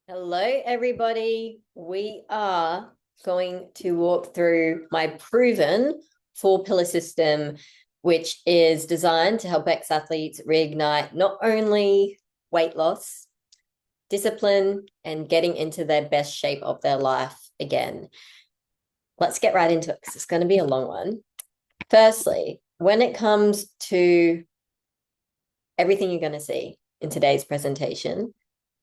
Hello, everybody. We are going to walk through my proven four-pillar system, which is designed to help ex-athletes reignite not only weight loss, discipline, and getting into their best shape of their life again. Let's get right into it because it's going to be a long one. Firstly, when it comes to everything you're going to see in today's presentation,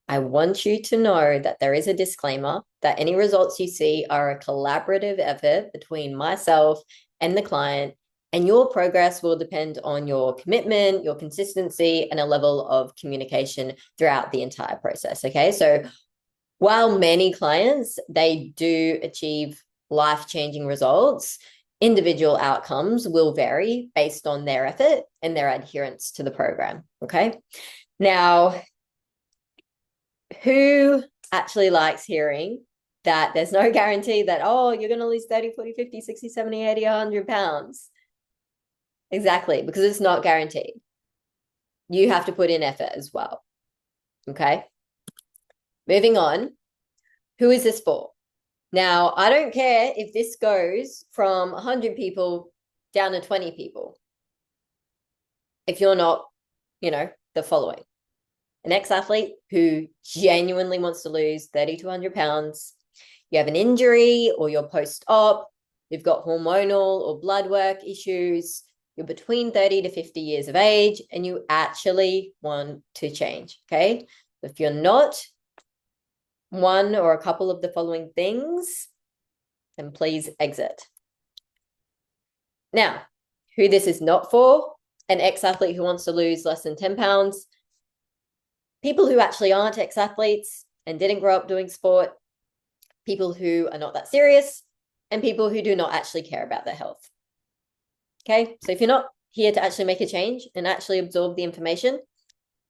I want you to know that there is a disclaimer that any results you see are a collaborative effort between myself and the client, and your progress will depend on your commitment, your consistency, and a level of communication throughout the entire process. Okay. So while many clients, they do achieve life-changing results, individual outcomes will vary based on their effort and their adherence to the program. Okay. Now, who actually likes hearing that there's no guarantee that, oh, you're going to lose 30, 40, 50, 60, 70, 80, 100 pounds? Exactly, because it's not guaranteed. You have to put in effort as well. Okay. Moving on. Who is this for? Now, I don't care if this goes from 100 people down to 20 people. If you're not, the following: an ex-athlete who genuinely wants to lose 30 to 100 pounds, you have an injury or you're post-op, you've got hormonal or blood work issues, you're between 30 to 50 years of age, and you actually want to change, okay? If you're not one or a couple of the following things, then please exit. Now, who this is not for: an ex-athlete who wants to lose less than 10 pounds, people who actually aren't ex-athletes and didn't grow up doing sport, people who are not that serious, and people who do not actually care about their health. Okay, so if you're not here to actually make a change and actually absorb the information,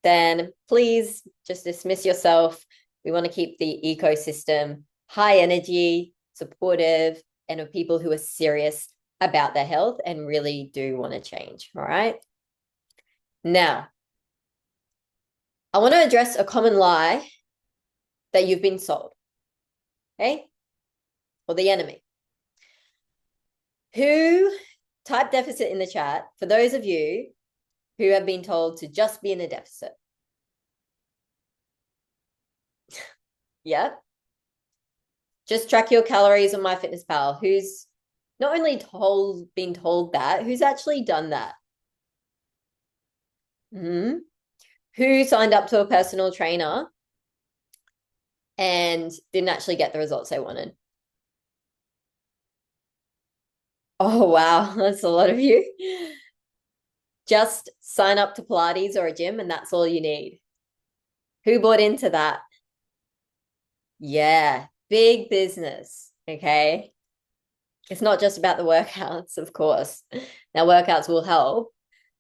then please just dismiss yourself. We want to keep the ecosystem high energy, supportive, and of people who are serious about their health and really do want to change. All right. Now, I want to address a common lie that you've been sold. Okay. Or the enemy. Who, type deficit in the chat for those of you who have been told to just be in a deficit. Yeah. Just track your calories on MyFitnessPal. Who's not only been told that, who's actually done that? Mm-hmm. Who signed up to a personal trainer and didn't actually get the results they wanted? Oh, wow. That's a lot of you. Just sign up to Pilates or a gym and that's all you need. Who bought into that? Yeah, big business. Okay. It's not just about the workouts, of course. Now, workouts will help,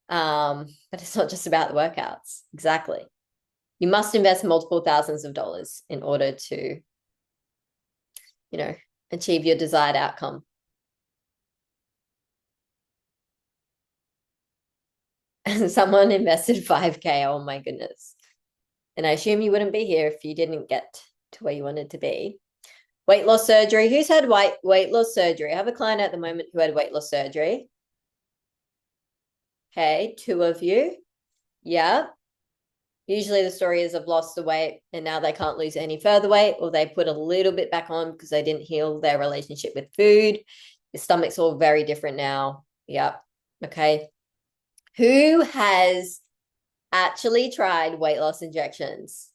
but it's not just about the workouts. Exactly. You must invest multiple thousands of dollars in order to, achieve your desired outcome. And someone invested 5K. Oh my goodness. And I assume you wouldn't be here if you didn't get to where you wanted to be. Weight loss surgery. Who's had weight loss surgery? I have a client at the moment who had weight loss surgery. Okay, 2 of you. Yeah. Usually the story is I've lost the weight and now they can't lose any further weight, or they put a little bit back on because they didn't heal their relationship with food. The stomach's all very different now. Yep. Okay. Who has actually tried weight loss injections?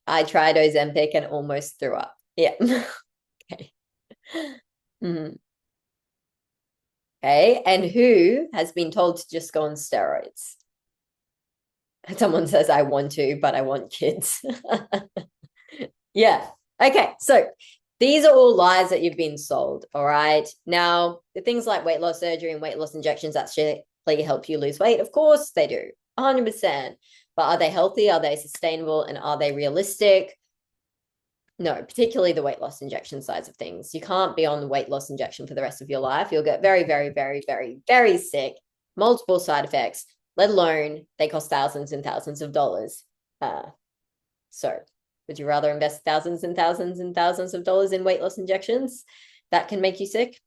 I tried Ozempic and almost threw up. Yeah. Okay. Mm-hmm. Okay. And who has been told to just go on steroids? Someone says, I want to, but I want kids. Yeah. Okay. So these are all lies that you've been sold. All right. Now, the things like weight loss surgery and weight loss injections actually help you lose weight. Of course they do. 100%. But are they healthy? Are they sustainable? And are they realistic? No, particularly the weight loss injection sides of things. You can't be on the weight loss injection for the rest of your life. You'll get very, very, very, very, very sick, multiple side effects, let alone they cost thousands and thousands of dollars. So would you rather invest thousands and thousands and thousands of dollars in weight loss injections that can make you sick?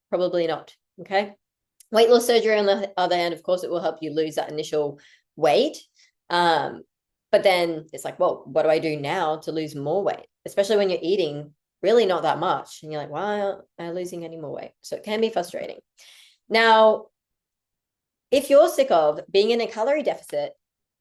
Probably not. Okay. Weight loss surgery, on the other hand, of course, it will help you lose that initial weight. But then it's like, well, what do I do now to lose more weight? Especially when you're eating really not that much. And you're like, why aren't I losing any more weight? So it can be frustrating. Now, if you're sick of being in a calorie deficit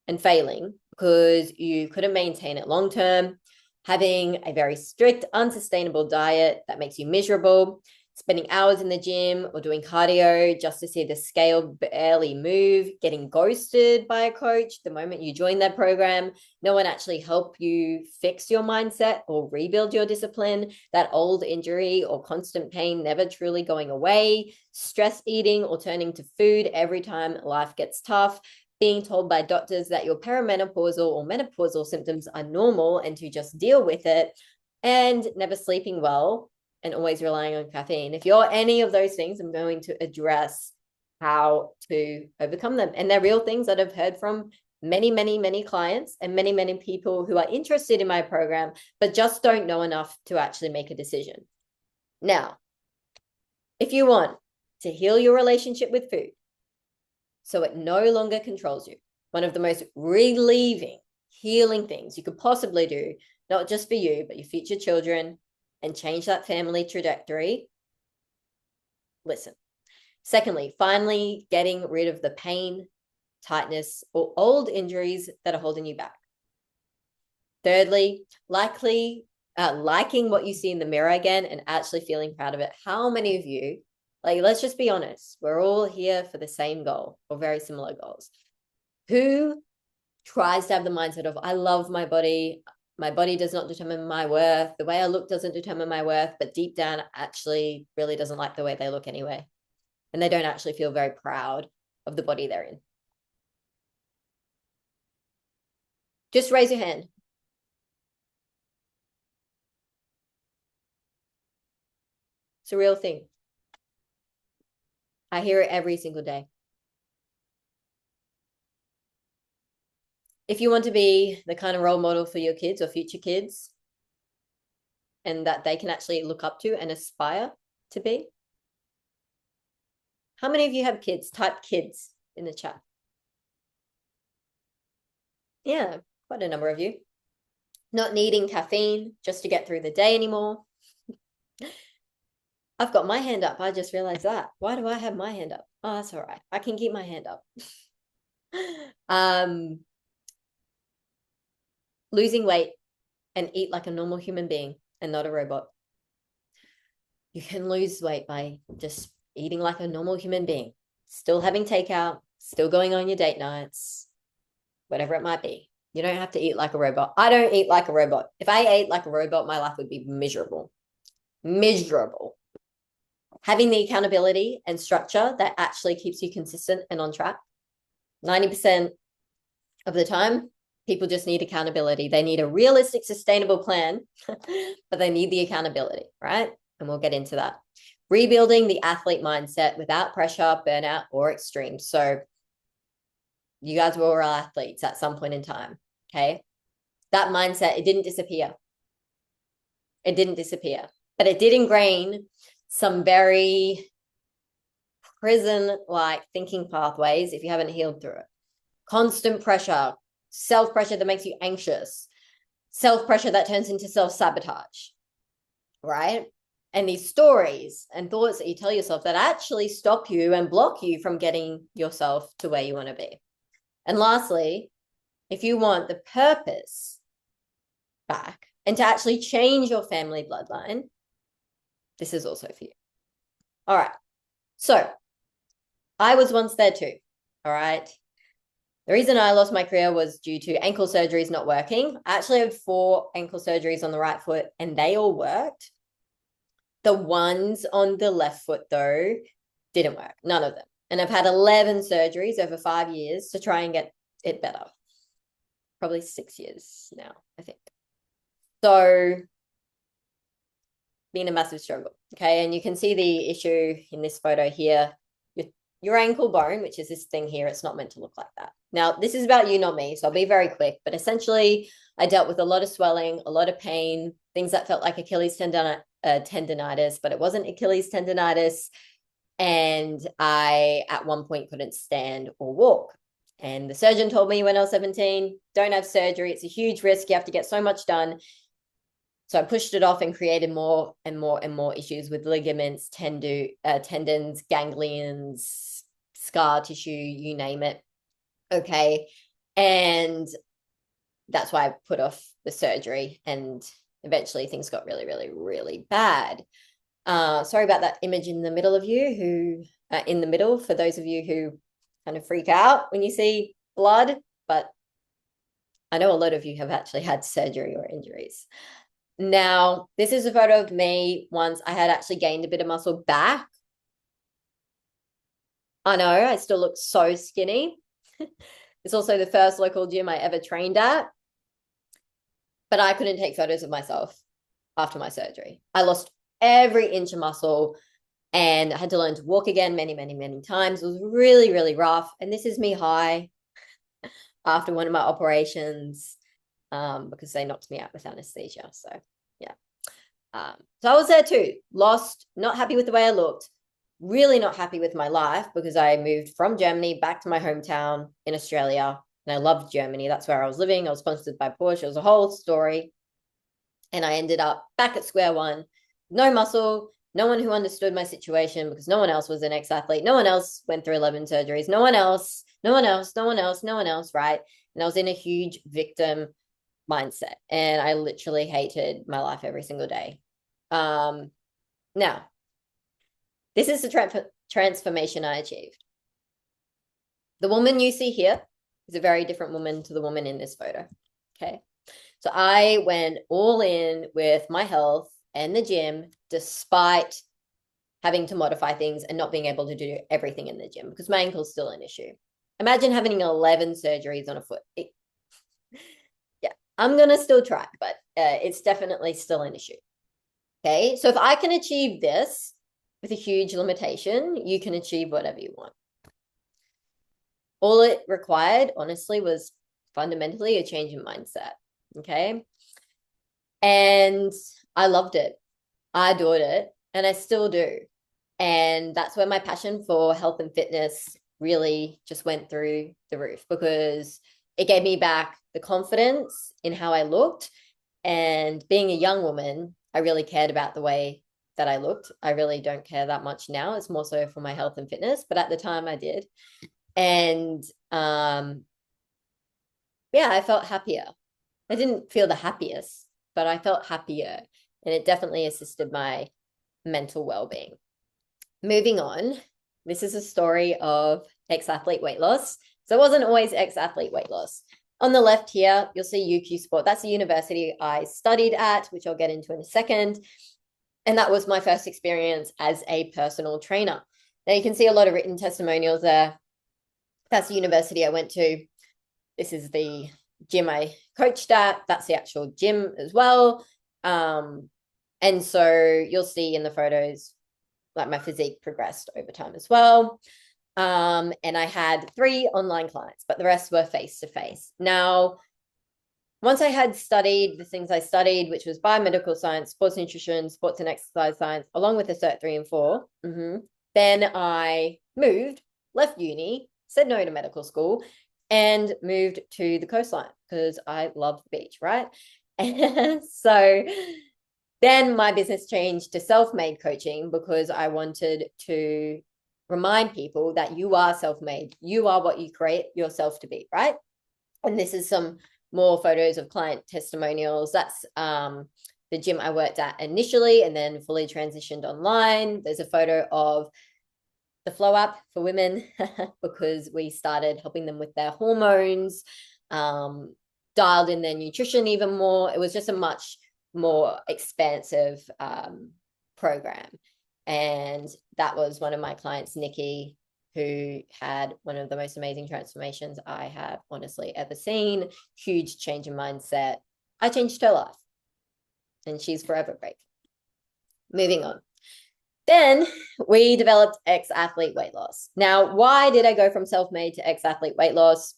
and failing because you couldn't maintain it long term, having a very strict, unsustainable diet that makes you miserable, spending hours in the gym or doing cardio just to see the scale barely move, getting ghosted by a coach the moment you join their program, no one actually help you fix your mindset or rebuild your discipline, that old injury or constant pain never truly going away, stress eating or turning to food every time life gets tough, being told by doctors that your perimenopausal or menopausal symptoms are normal and to just deal with it, and never sleeping well and always relying on caffeine. If you're any of those things, I'm going to address how to overcome them. And they're real things that I've heard from many, many, many clients and many, many people who are interested in my program, but just don't know enough to actually make a decision. Now, if you want to heal your relationship with food so it no longer controls you, one of the most relieving, healing things you could possibly do, not just for you, but your future children, and change that family trajectory, listen. Secondly, finally getting rid of the pain, tightness, or old injuries that are holding you back. Thirdly, liking what you see in the mirror again and actually feeling proud of it. How many of you, like, let's just be honest, we're all here for the same goal or very similar goals. Who tries to have the mindset of, I love my body does not determine my worth, the way I look doesn't determine my worth, but deep down actually really doesn't like the way they look anyway. And they don't actually feel very proud of the body they're in. Just raise your hand. It's a real thing. I hear it every single day. If you want to be the kind of role model for your kids or future kids, and that they can actually look up to and aspire to be. How many of you have kids? Type kids in the chat. Yeah, quite a number of you. Not needing caffeine just to get through the day anymore. I've got my hand up. I just realized that. Why do I have my hand up? Oh, that's all right. I can keep my hand up. Losing weight and eat like a normal human being and not a robot. You can lose weight by just eating like a normal human being, still having takeout, still going on your date nights, whatever it might be. You don't have to eat like a robot. I don't eat like a robot. If I ate like a robot, my life would be miserable. Miserable. Having the accountability and structure that actually keeps you consistent and on track. 90% of the time, people just need accountability. They need a realistic, sustainable plan, but they need the accountability, right? And we'll get into that. Rebuilding the athlete mindset without pressure, burnout, or extremes. So you guys were all athletes at some point in time, okay? That mindset, it didn't disappear. It didn't disappear, but it did ingrain some very prison-like thinking pathways if you haven't healed through it. Constant pressure, self-pressure that makes you anxious, self-pressure that turns into self-sabotage, right? And these stories and thoughts that you tell yourself that actually stop you and block you from getting yourself to where you want to be. And lastly, if you want the purpose back and to actually change your family bloodline, this is also for you. All right. So I was once there too. All right. The reason I lost my career was due to ankle surgeries not working. I actually had 4 ankle surgeries on the right foot and they all worked. The ones on the left foot, though, didn't work. None of them. And I've had 11 surgeries over 5 years to try and get it better. Probably 6 years now, I think. So, been a massive struggle. Okay, and you can see the issue in this photo here. Your ankle bone, which is this thing here, it's not meant to look like that. Now, this is about you, not me, so I'll be very quick. But essentially, I dealt with a lot of swelling, a lot of pain, things that felt like Achilles tendonitis, but it wasn't Achilles tendonitis. And I, at one point, couldn't stand or walk. And the surgeon told me when I was 17, don't have surgery. It's a huge risk. You have to get so much done. So I pushed it off and created more and more and more issues with ligaments, tendons, ganglions, scar tissue, you name it. Okay. And that's why I put off the surgery. And eventually things got really, really, really bad. Sorry about that image in the middle of you who, in the middle, for those of you who kind of freak out when you see blood, but I know a lot of you have actually had surgery or injuries. Now, this is a photo of me once I had actually gained a bit of muscle back. I know, I still look so skinny. It's also the first local gym I ever trained at, but I couldn't take photos of myself after my surgery. I lost every inch of muscle and I had to learn to walk again many, many, many times. It was really, really rough. And this is me high after one of my operations because they knocked me out with anesthesia. So, yeah. So I was there too, lost, not happy with the way I looked, really not happy with my life because I moved from Germany back to my hometown in Australia. And I loved Germany. That's where I was living. I was sponsored by Porsche. It was a whole story. And I ended up back at square one, no muscle, no one who understood my situation because no one else was an ex-athlete. No one else went through 11 surgeries. No one else, right? And I was in a huge victim mindset and I literally hated my life every single day. Now, this is the transformation I achieved. The woman you see here is a very different woman to the woman in this photo. Okay. So I went all in with my health and the gym, despite having to modify things and not being able to do everything in the gym because my ankle's still an issue. Imagine having 11 surgeries on a foot. Yeah, I'm going to still try, but it's definitely still an issue. Okay, so if I can achieve this with a huge limitation, you can achieve whatever you want. All it required, honestly, was fundamentally a change in mindset. Okay. And I loved it. I adored it. And I still do. And that's where my passion for health and fitness really just went through the roof because it gave me back the confidence in how I looked. And being a young woman, I really cared about the way that I looked. I really don't care that much now. It's more so for my health and fitness. But at the time I did. And yeah, I felt happier. I didn't feel the happiest, but I felt happier. And it definitely assisted my mental well-being. Moving on, this is a story of ex-athlete weight loss. So it wasn't always ex-athlete weight loss. On the left here, you'll see UQ Sport. That's the university I studied at, which I'll get into in a second. And that was my first experience as a personal trainer. Now you can see a lot of written testimonials there. That's the university I went to. This is the gym I coached at. That's the actual gym as well. And so you'll see in the photos, like my physique progressed over time as well. And I had 3 online clients, but the rest were face-to-face. Now, once I had studied the things I studied, which was biomedical science, sports nutrition, sports and exercise science, along with the Cert 3 and 4, then I moved, left uni, said no to medical school, and moved to the coastline because I love the beach, right? And so then my business changed to self-made coaching because I wanted to remind people that you are self-made. You are what you create yourself to be, right? And this is some more photos of client testimonials. That's the gym I worked at initially and then fully transitioned online. There's a photo of the Flow app for women because we started helping them with their hormones, dialed in their nutrition even more. It was just a much more expansive program. And that was one of my clients, Nikki, who had one of the most amazing transformations I have honestly ever seen. Huge change in mindset. I changed her life and she's forever grateful. Moving on. Then we developed ex-athlete weight loss. Now, why did I go from self-made to ex-athlete weight loss?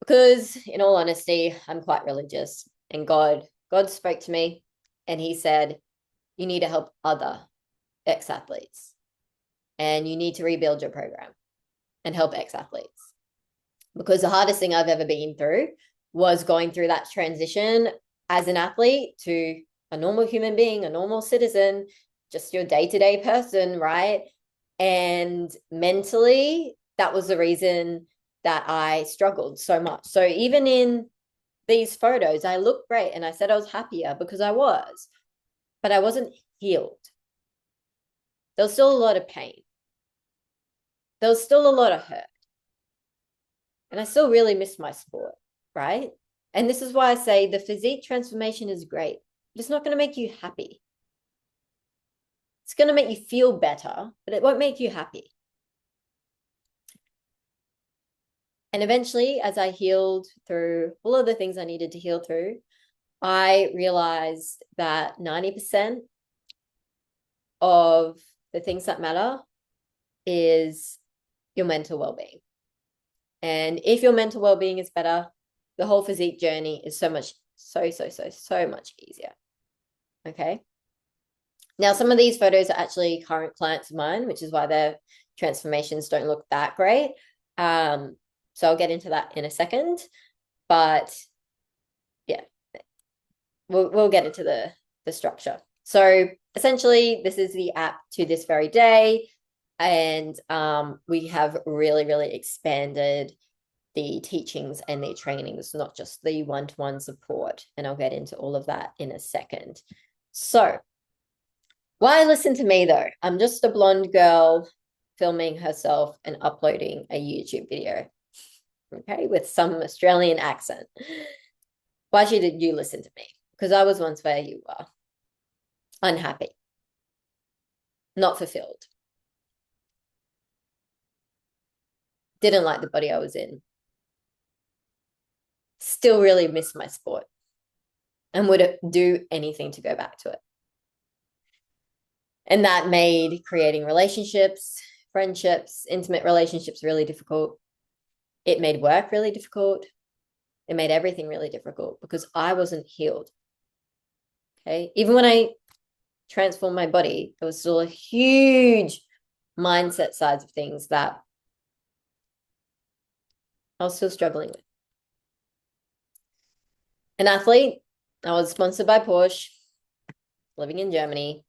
Because in all honesty, I'm quite religious, and God spoke to me and he said, you need to help other ex-athletes and you need to rebuild your program and help ex-athletes. Because the hardest thing I've ever been through was going through that transition as an athlete to a normal human being, a normal citizen, just your day-to-day person, right? And mentally, that was the reason that I struggled so much. So even in these photos, I looked great and I said I was happier because I was, but I wasn't healed. There was still a lot of pain. There was still a lot of hurt. And I still really miss my sport, right? And this is why I say the physique transformation is great, but it's not going to make you happy. It's going to make you feel better, but it won't make you happy. And eventually, as I healed through all of the things I needed to heal through, I realized that 90% of the things that matter is your mental well-being. And if your mental well-being is better, the whole physique journey is so much easier. Okay. Now, some of these photos are actually current clients of mine, which is why their transformations don't look that great. So I'll get into that in a second. But yeah, we'll get into the structure. So essentially, this is the app to this very day. And we have really, really expanded the teachings and the trainings, not just the one-to-one support. And I'll get into all of that in a second. So why listen to me though? I'm just a blonde girl filming herself and uploading a YouTube video, okay, with some Australian accent. Why should you listen to me? Because I was once where you were. Unhappy. Not fulfilled. Didn't like the body I was in. Still really miss my sport and would do anything to go back to it. And that made creating relationships, friendships, intimate relationships really difficult. It made work really difficult. It made everything really difficult because I wasn't healed. Okay. Even when I transformed my body, there was still a huge mindset sides of things that I was still struggling with. An athlete, I was sponsored by Porsche, living in Germany,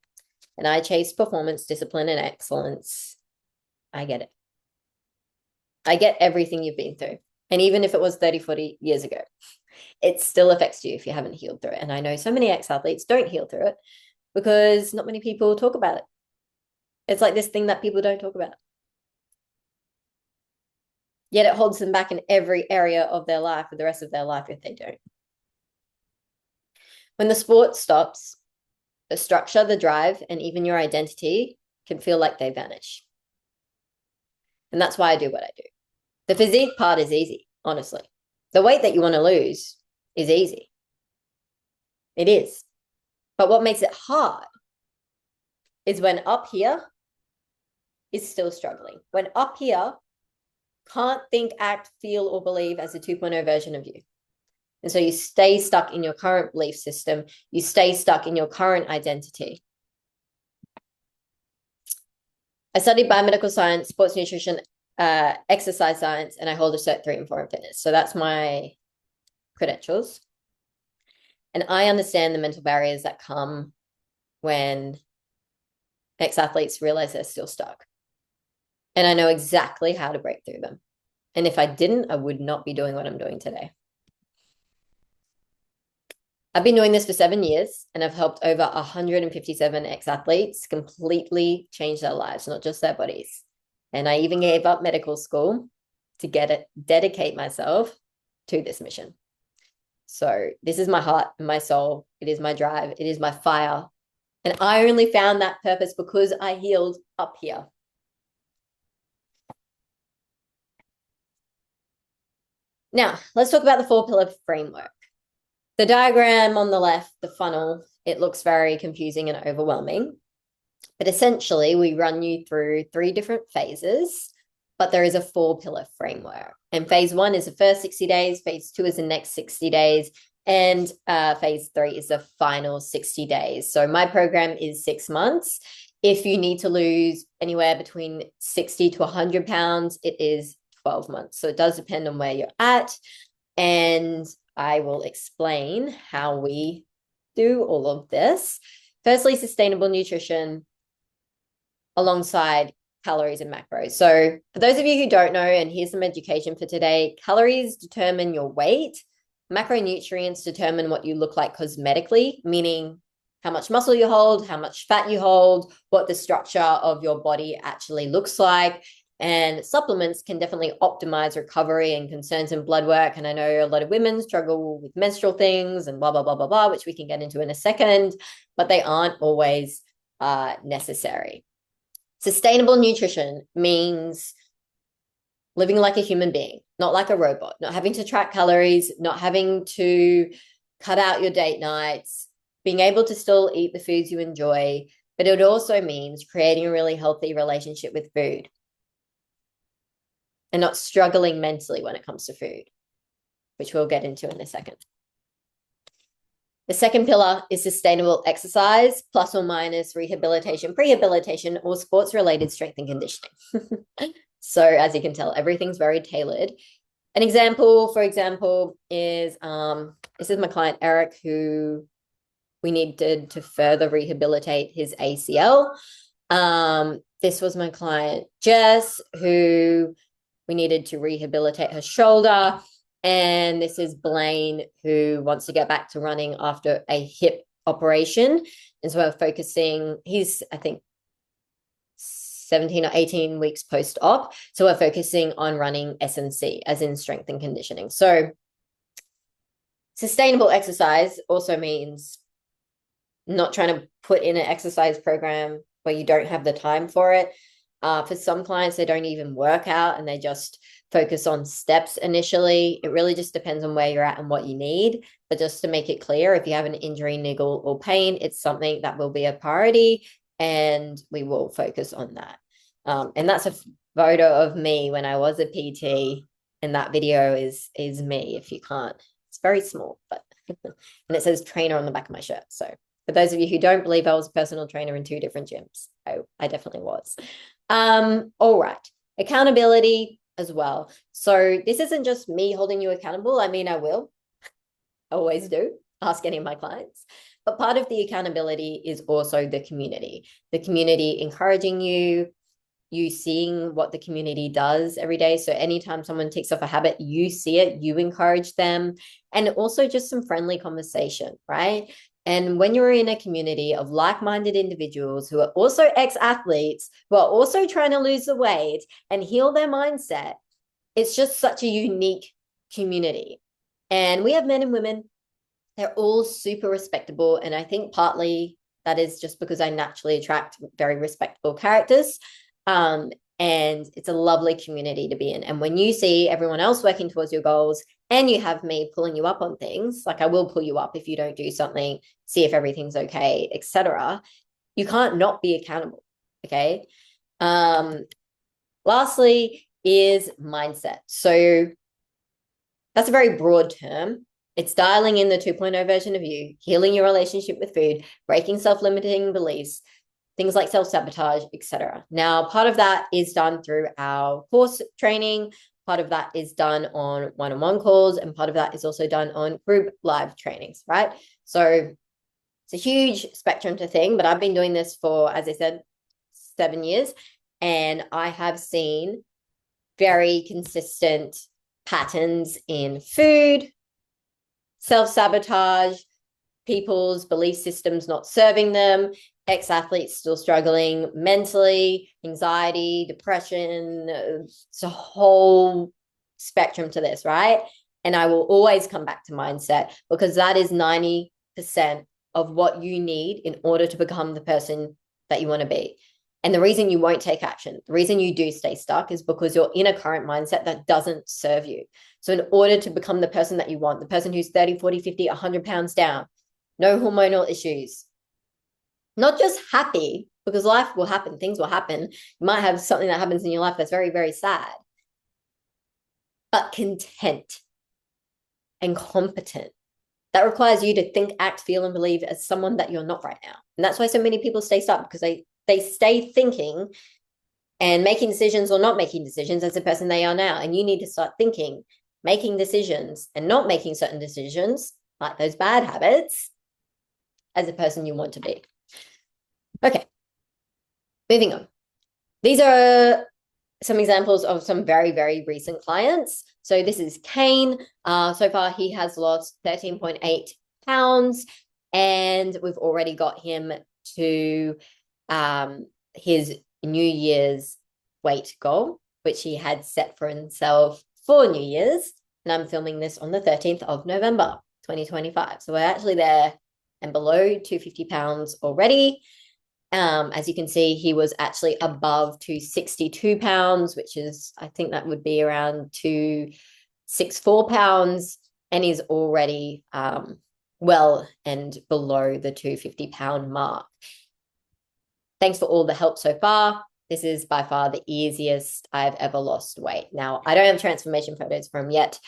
and I chased performance, discipline, and excellence. I get it. I get everything you've been through. And even if it was 30, 40 years ago, it still affects you if you haven't healed through it. And I know so many ex-athletes don't heal through it because not many people talk about it. It's like this thing that people don't talk about. Yet it holds them back in every area of their life for the rest of their life if they don't. When the sport stops, the structure, the drive, and even your identity can feel like they vanish. And that's why I do what I do. The physique part is easy, honestly. The weight that you want to lose is easy. It is. But what makes it hard is when up here is still struggling. When up here can't think, act, feel, or believe as a 2.0 version of you. And so you stay stuck in your current belief system. You stay stuck in your current identity. I studied biomedical science, sports nutrition, exercise science, and I hold a Cert 3 in 4 in fitness. So that's my credentials. And I understand the mental barriers that come when ex-athletes realize they're still stuck. And I know exactly how to break through them. And if I didn't, I would not be doing what I'm doing today. I've been doing this for 7 years and I've helped over 157 ex-athletes completely change their lives, not just their bodies. And I even gave up medical school to dedicate myself to this mission. So this is my heart and my soul. It is my drive. It is my fire. And I only found that purpose because I healed up here. Now, let's talk about the 4-pillar framework. The diagram on the left, the funnel, it looks very confusing and overwhelming. But essentially, we run you through 3 different phases but there is a 4-pillar framework. And phase 1 is the first 60 days, phase 2 is the next 60 days, and phase 3 is the final 60 days. So my program is 6 months. If you need to lose anywhere between 60 to 100 pounds, it is 12 months. So it does depend on where you're at. And I will explain how we do all of this. Firstly, sustainable nutrition alongside calories and macros. So for those of you who don't know, and here's some education for today, calories determine your weight. Macronutrients determine what you look like cosmetically, meaning how much muscle you hold, how much fat you hold, what the structure of your body actually looks like. And supplements can definitely optimize recovery and concerns in blood work. And I know a lot of women struggle with menstrual things and blah, blah, blah, blah, blah, which we can get into in a second, but they aren't always necessary. Sustainable nutrition means living like a human being, not like a robot, not having to track calories, not having to cut out your date nights, being able to still eat the foods you enjoy, but it also means creating a really healthy relationship with food and not struggling mentally when it comes to food, which we'll get into in a second. The second pillar is sustainable exercise, plus or minus rehabilitation, prehabilitation, or sports-related strength and conditioning. So as you can tell, everything's very tailored. An example, for example, is this is my client, Eric, who we needed to further rehabilitate his ACL. This was my client, Jess, who we needed to rehabilitate her shoulder. And this is Blaine, who wants to get back to running after a hip operation. And so we're focusing, he's, I think, 17 or 18 weeks post-op. So we're focusing on running S&C, as in strength and conditioning. So sustainable exercise also means not trying to put in an exercise program where you don't have the time for it. For some clients, they don't even work out and they just focus on steps initially. It really just depends on where you're at and what you need. But just to make it clear, if you have an injury, niggle, or pain, it's something that will be a priority and we will focus on that. And that's a photo of me when I was a PT, and that video is me, if you can't. It's very small, but and it says trainer on the back of my shirt. So for those of you who don't believe I was a personal trainer in 2 different gyms, I definitely was. All right. Accountability as well. So this isn't just me holding you accountable. I mean, I will. I always do. Ask any of my clients. But part of the accountability is also the community encouraging you, you seeing what the community does every day. So anytime someone takes off a habit, you see it, you encourage them, and also just some friendly conversation, right? And when you're in a community of like-minded individuals who are also ex-athletes, who are also trying to lose the weight and heal their mindset, it's just such a unique community. And we have men and women, they're all super respectable. And I think partly that is just because I naturally attract very respectable characters. And it's a lovely community to be in. And when you see everyone else working towards your goals and you have me pulling you up on things, like I will pull you up if you don't do something, see if everything's okay, etc., you can't not be accountable. Okay. Lastly is mindset. So that's a very broad term. It's dialing in the 2.0 version of you, healing your relationship with food, breaking self-limiting beliefs, things like self-sabotage, etc. Now, part of that is done through our course training. Part of that is done on one-on-one calls, and part of that is also done on group live trainings, right? So it's a huge spectrum to thing, but I've been doing this for, as I said, 7 years, and I have seen very consistent patterns in food, self-sabotage, people's belief systems not serving them, ex-athletes still struggling mentally, anxiety, depression. It's a whole spectrum to this, right? And I will always come back to mindset, because that is 90% of what you need in order to become the person that you want to be. And the reason you won't take action, the reason you do stay stuck, is because you're in a current mindset that doesn't serve you. So in order to become the person that you want, the person who's 30, 40, 50, 100 pounds down, no hormonal issues, not just happy, because life will happen, things will happen. You might have something that happens in your life that's very, very sad, but content and competent. That requires you to think, act, feel, and believe as someone that you're not right now. And that's why so many people stay stuck, because they stay thinking and making decisions or not making decisions as the person they are now. And you need to start thinking, making decisions, and not making certain decisions, like those bad habits, as the person you want to be. Okay, moving on. These are some examples of some very, very recent clients. So this is Kane. So far, he has lost 13.8 pounds, and we've already got him to his New Year's weight goal, which he had set for himself for New Year's. And I'm filming this on the 13th of November, 2025. So we're actually there and below 250 pounds already. As you can see, he was actually above 262 pounds, which is, I think that would be around 264 pounds, and he's already well and below the 250 pound mark. Thanks for all the help so far. This is by far the easiest I've ever lost weight. Now, I don't have transformation photos from him yet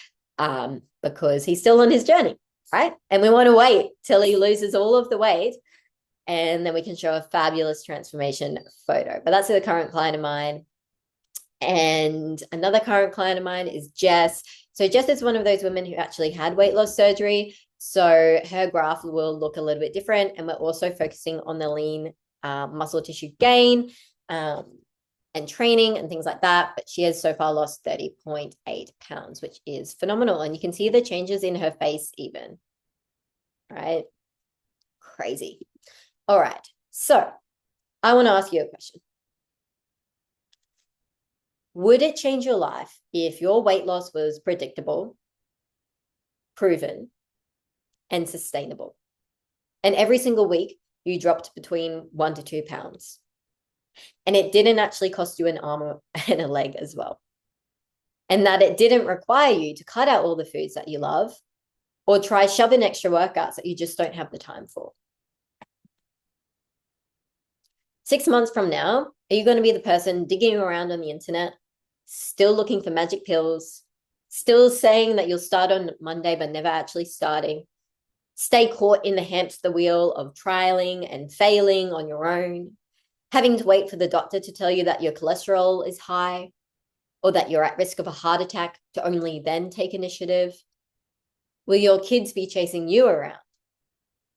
because he's still on his journey, right? And we want to wait till he loses all of the weight, and then we can show a fabulous transformation photo. But that's the current client of mine. And another current client of mine is Jess. So Jess is one of those women who actually had weight loss surgery. So her graph will look a little bit different. And we're also focusing on the lean muscle tissue gain and training and things like that. But she has so far lost 30.8 pounds, which is phenomenal. And you can see the changes in her face even, right? Crazy. All right, so I want to ask you a question. Would it change your life if your weight loss was predictable, proven, and sustainable? And every single week you dropped between 1 to 2 pounds. And it didn't actually cost you an arm and a leg as well. And that it didn't require you to cut out all the foods that you love or try shoving extra workouts that you just don't have the time for. 6 months from now, are you going to be the person digging around on the internet, still looking for magic pills, still saying that you'll start on Monday, but never actually starting, stay caught in the hamster wheel of trialing and failing on your own, having to wait for the doctor to tell you that your cholesterol is high or that you're at risk of a heart attack to only then take initiative? Will your kids be chasing you around,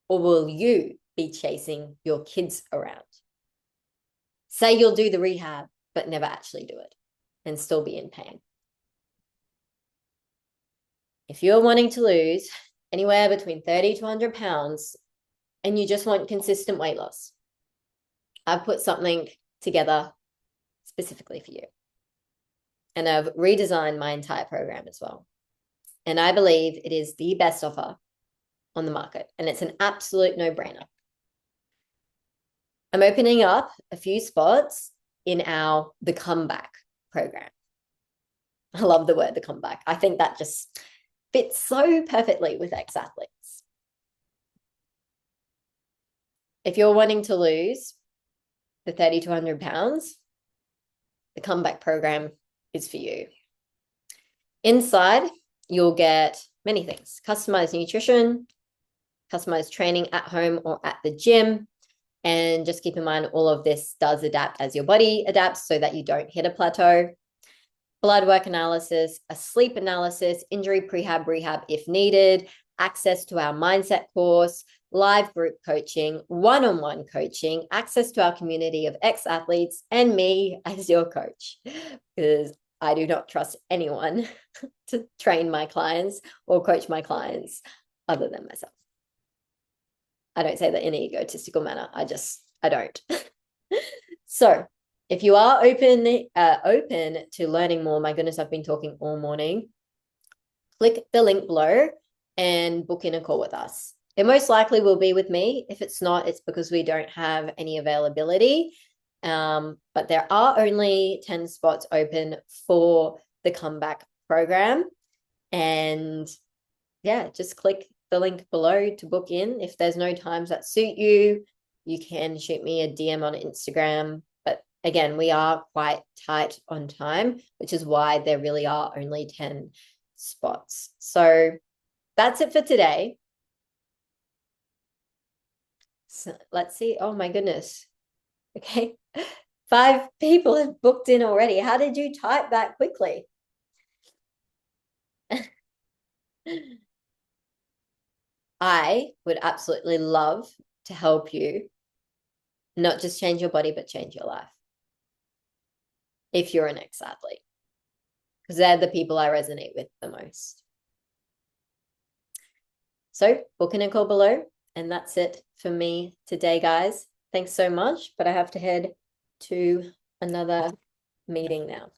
or will you be chasing your kids around? Say you'll do the rehab, but never actually do it and still be in pain. If you're wanting to lose anywhere between 30 to 100 pounds and you just want consistent weight loss, I've put something together specifically for you. And I've redesigned my entire program as well. And I believe it is the best offer on the market. And it's an absolute no-brainer. I'm opening up a few spots in our The Comeback program. I love the word The Comeback. I think that just fits so perfectly with ex-athletes. If you're wanting to lose the 30 to 100 pounds, the Comeback program is for you. Inside, you'll get many things: customized nutrition, customized training at home or at the gym. And just keep in mind, all of this does adapt as your body adapts so that you don't hit a plateau. Blood work analysis, a sleep analysis, injury prehab, rehab if needed, access to our mindset course, live group coaching, one-on-one coaching, access to our community of ex-athletes, and me as your coach, because I do not trust anyone to train my clients or coach my clients other than myself. I don't say that in an egotistical manner. I don't. So if you are open to learning more, my goodness, I've been talking all morning, click the link below and book in a call with us. It most likely will be with me. If it's not, it's because we don't have any availability. But there are only 10 spots open for the Comeback program. And yeah, just click the link below to book in. If there's no times that suit you, you can shoot me a DM on Instagram. But again, we are quite tight on time, which is why there really are only 10 spots. So that's it for today. So let's see. Oh my goodness. Okay. 5 people have booked in already. How did you type that quickly? I would absolutely love to help you not just change your body, but change your life if you're an ex-athlete, because they're the people I resonate with the most. So book in a call below. And that's it for me today, guys. Thanks so much. But I have to head to another meeting now.